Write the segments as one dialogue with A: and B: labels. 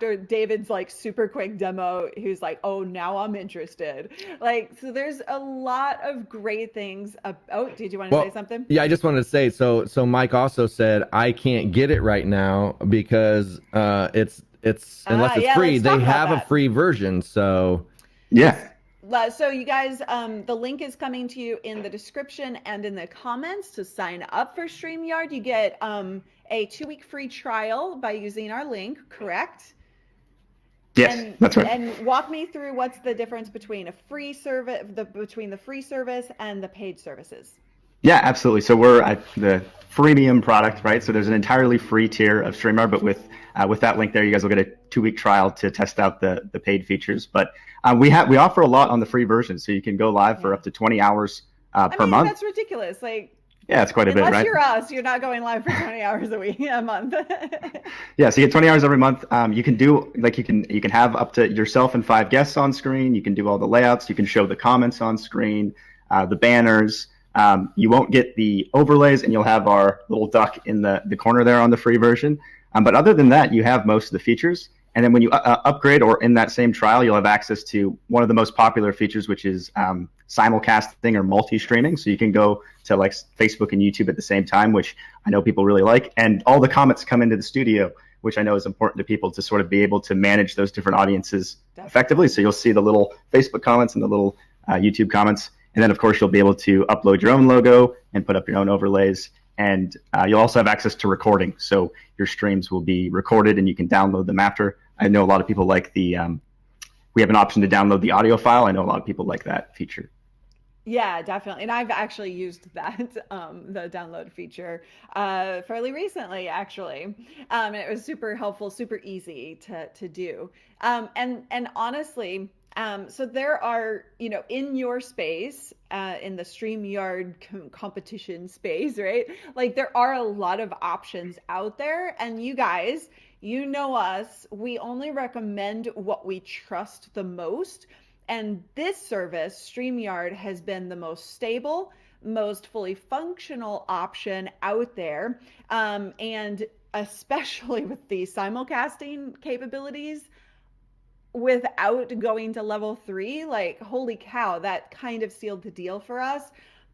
A: after David's like super quick demo, who's like, oh, now I'm interested. Like, so there's a lot of great things. Oh, did you want to say
B: Well,
A: something?
B: yeah, I just wanted to say, so Mike also said I can't get it right now because it's unless it's
A: Yeah,
B: free,
A: let's
B: they
A: talk about
B: have a
A: that.
B: free version. So
A: Yes.
C: Yeah.
A: So you guys, the link is coming to you in the description and in the comments to sign up for StreamYard. You get a 2-week free trial by using our link, correct?
C: Yes, that's right.
A: And walk me through what's the difference between a free service, between the free service and the paid services.
C: Yeah, absolutely. So we're at the freemium product, right? So there's an entirely free tier of StreamYard, but with that link there, you guys will get a 2-week trial to test out the paid features. But we offer a lot on the free version, so you can go live for up to 20 hours per month.
A: That's ridiculous. Like,
C: yeah, it's quite a bit, right?
A: Unless you're us, you're not going live for 20 hours a month.
C: Yeah, so you get 20 hours every month. You can do you can have up to yourself and 5 guests on screen. You can do all the layouts. You can show the comments on screen, the banners. You won't get the overlays, and you'll have our little duck in the corner there on the free version. But other than that, you have most of the features. And then when you upgrade, or in that same trial, you'll have access to one of the most popular features, which is simulcasting or multi-streaming. So you can go to like Facebook and YouTube at the same time, which I know people really like. And all the comments come into the studio, which I know is important to people to sort of be able to manage those different audiences effectively. So you'll see the little Facebook comments and the little YouTube comments. And then, of course, you'll be able to upload your own logo and put up your own overlays. And you'll also have access to recording. So your streams will be recorded and you can download them after. I know a lot of people like we have an option to download the audio file. I know a lot of people like that feature.
A: Yeah, definitely. And I've actually used that, the download feature, fairly recently, actually. It was super helpful, super easy to do. And honestly, so there are, in your space, in the StreamYard competition space, right? Like there are a lot of options out there, and you guys, you know us, we only recommend what we trust the most. And this service, StreamYard, has been the most stable, most fully functional option out there. And especially with the simulcasting capabilities, without going to level 3, like, holy cow, that kind of sealed the deal for us.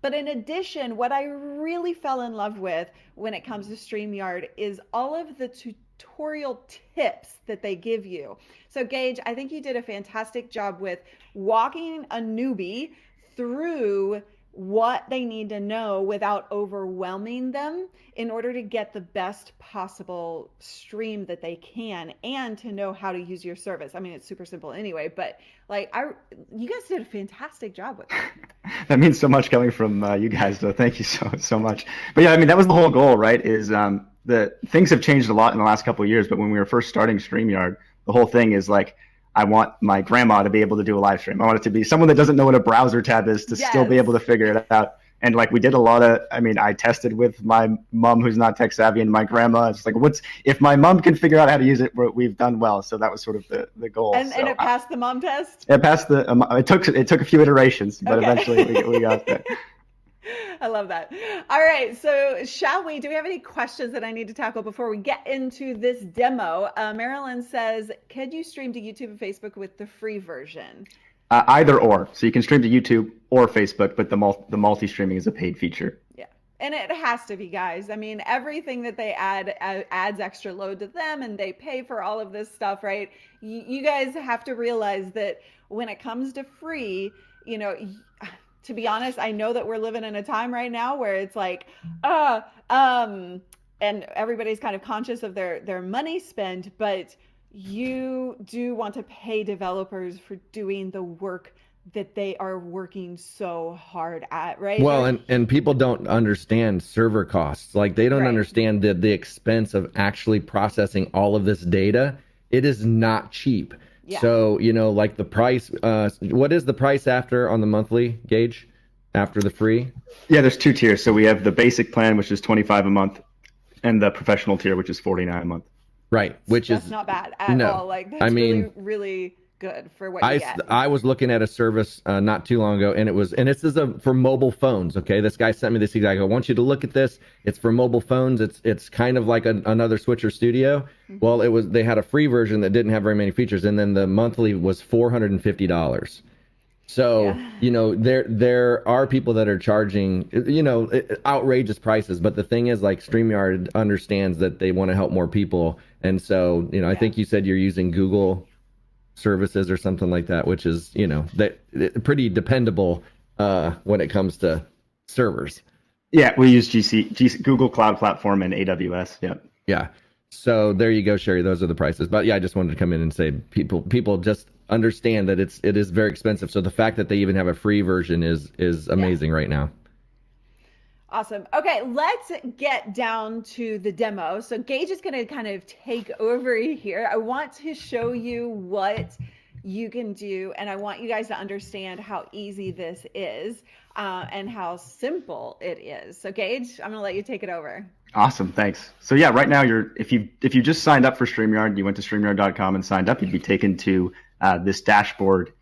A: But in addition, what I really fell in love with when it comes to StreamYard is all of the tutorial tips that they give you. So Gage, I think you did a fantastic job with walking a newbie through what they need to know without overwhelming them in order to get the best possible stream that they can, and to know how to use your service. I mean, it's super simple anyway, but like you guys did a fantastic job with it.
C: That means so much coming from you guys, so thank you so much. But yeah, I mean, that was the whole goal, right? Is the things have changed a lot in the last couple of years, but when we were first starting StreamYard, the whole thing is like, I want my grandma to be able to do a live stream. I want it to be someone that doesn't know what a browser tab is to still be able to figure it out. And like we did a lot of, I tested with my mom who's not tech savvy and my grandma. It's like, if my mom can figure out how to use it, we've done well. So that was sort of the goal.
A: And it passed the mom test?
C: It passed it took a few iterations, but eventually we got there.
A: I love that. All right, so do we have any questions that I need to tackle before we get into this demo? Marilyn says, could you stream to YouTube and Facebook with the free version?
C: Either or. So you can stream to YouTube or Facebook, but the multi-streaming is a paid feature.
A: Yeah, and it has to be, guys. I mean, everything that they add adds extra load to them, and they pay for all of this stuff, right? You guys have to realize that when it comes to free, to be honest, I know that we're living in a time right now where it's like, and everybody's kind of conscious of their money spent, but you do want to pay developers for doing the work that they are working so hard at, right?
B: Well, and people don't understand server costs. Like they don't understand the expense of actually processing all of this data. It is not cheap. Yeah. So, like the price, what is the price after on the monthly, Gage, after the free?
C: Yeah, there's 2 tiers. So we have the basic plan, which is $25 a month, and the professional tier, which is $49 a month.
B: Right,
A: that's not bad at all. Like that's really good for what you get.
B: I was looking at a service not too long ago, and this is for mobile phones. Okay, this guy sent me this. I want you to look at this. It's for mobile phones. It's kind of like another Switcher Studio. Well, they had a free version that didn't have very many features, and then the monthly was $450. So, there are people that are charging, outrageous prices. But the thing is, like, StreamYard understands that they want to help more people. And so, I think you said you're using Google services or something like that, which is, pretty dependable when it comes to servers.
C: Yeah, we use Google Cloud Platform and AWS. Yeah.
B: Yeah. So there you go, Sherry. Those are the prices. But yeah, I just wanted to come in and say people just understand that it is very expensive. So the fact that they even have a free version is amazing right now.
A: Awesome. Okay, let's get down to the demo. So Gage is going to kind of take over here. I want to show you what you can do, and I want you guys to understand how easy this is and how simple it is. So Gage, I'm going to let you take it over.
C: Awesome, thanks. So yeah, right now if you just signed up for StreamYard, you went to StreamYard.com and signed up, you'd be taken to this dashboard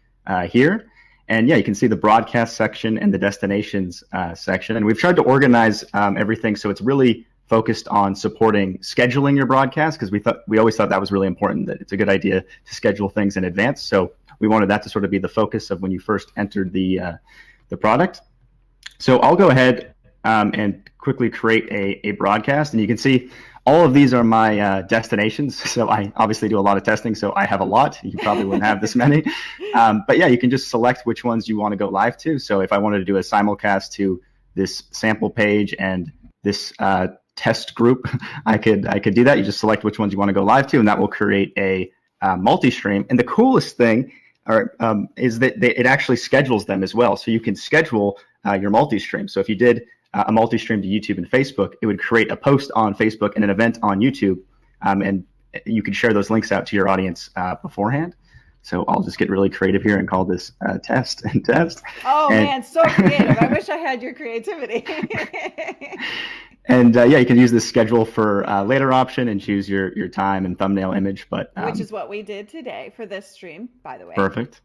C: here. And yeah, you can see the broadcast section and the destinations section. And we've tried to organize everything so it's really focused on supporting scheduling your broadcast, because we always thought that was really important, that it's a good idea to schedule things in advance. So we wanted that to sort of be the focus of when you first entered the product. So I'll go ahead and quickly create a broadcast, and you can see all of these are my destinations. So I obviously do a lot of testing, so I have a lot. You probably wouldn't have this many. But yeah, you can just select which ones you want to go live to. So if I wanted to do a simulcast to this sample page and this test group, I could do that. You just select which ones you want to go live to, and that will create a multi-stream. And the coolest thing is that it actually schedules them as well. So you can schedule your multi-stream. So if you did a multi-stream to YouTube and Facebook, it would create a post on Facebook and an event on YouTube, and you could share those links out to your audience beforehand. So I'll just get really creative here and call this test and test.
A: Oh, man, so creative. I wish I had your creativity.
C: And yeah, you can use this schedule for later option and choose your time and thumbnail image.
A: Which is what we did today for this stream, by the way.
C: Perfect.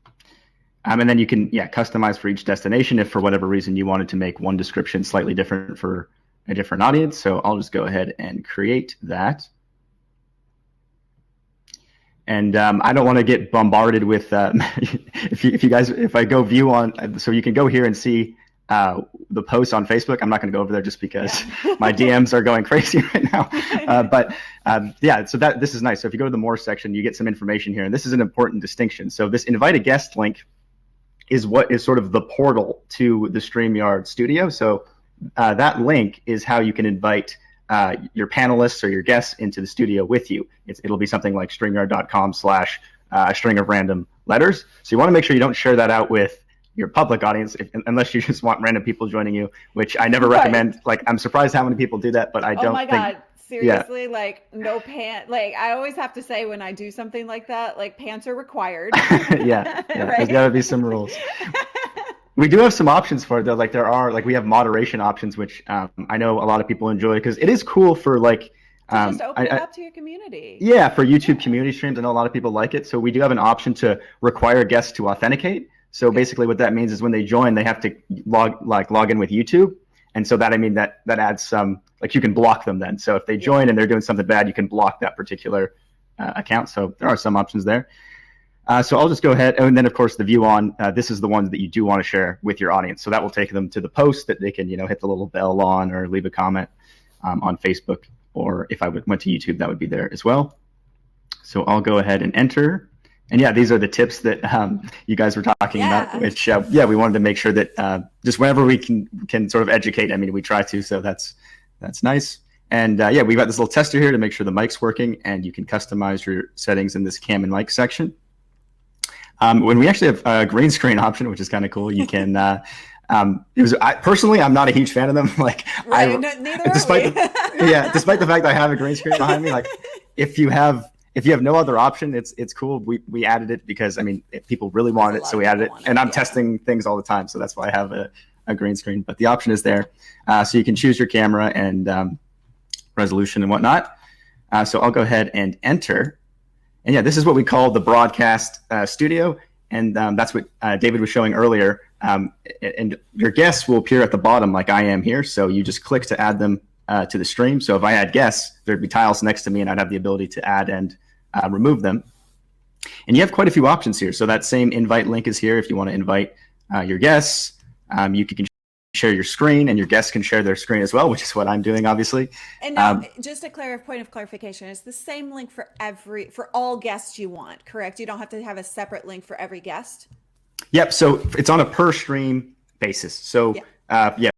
C: And then you can customize for each destination if for whatever reason you wanted to make one description slightly different for a different audience. So I'll just go ahead and create that. And I don't want to get bombarded with if I go view on, so you can go here and see the posts on Facebook. I'm not going to go over there just because my DMs are going crazy right now. So this is nice. So if you go to the more section, you get some information here, and this is an important distinction. So this invite a guest link is what is sort of the portal to the StreamYard studio. So that link is how you can invite your panelists or your guests into the studio with you. It'll be something like StreamYard.com/a string of random letters. So you want to make sure you don't share that out with your public audience unless you just want random people joining you, which I never recommend. Like, I'm surprised how many people do that, but I don't think.
A: Oh my God. Seriously, like no pants. Like I always have to say when I do something like that, like pants are required.
C: yeah. Right? There's got to be some rules. We do have some options for it though. Like we have moderation options, which I know a lot of people enjoy because it is cool for like.
A: Just open it up to your community.
C: Yeah, for YouTube community streams, I know a lot of people like it. So we do have an option to require guests to authenticate. So basically, what that means is when they join, they have to log in with YouTube. And so that adds some, like you can block them then. So if they join and they're doing something bad, you can block that particular account. So there are some options there. So I'll just go ahead. And then, of course, the view on, this is the ones that you do want to share with your audience. So that will take them to the post that they can, hit the little bell on or leave a comment on Facebook. Or if I went to YouTube, that would be there as well. So I'll go ahead and enter. And yeah, these are the tips that you guys were talking about, which, we wanted to make sure that just whenever we can sort of educate, I mean, we try to, so that's nice. And we've got this little tester here to make sure the mic's working, and you can customize your settings in this cam and mic section. When we actually have a green screen option, which is kind of cool, you can, personally, I'm not a huge fan of them. Like, despite the fact that I have a green screen behind me, like if you have no other option, it's cool. We added it because, I mean, people really want it, so we added it. And I'm testing things all the time, so that's why I have a green screen. But the option is there. So you can choose your camera and resolution and whatnot. So I'll go ahead and enter. And yeah, this is what we call the broadcast studio. And that's what David was showing earlier. And your guests will appear at the bottom like I am here. So you just click to add them to the stream. So if I had guests, there'd be tiles next to me and I'd have the ability to add and remove them. And you have quite a few options here. So that same invite link is here if you want to invite your guests. You can share your screen, and your guests can share their screen as well, which is what I'm doing, obviously.
A: And now, just a point of clarification, it's the same link for all guests you want, correct? You don't have to have a separate link for every guest?
C: Yep. So it's on a per stream basis. So yeah,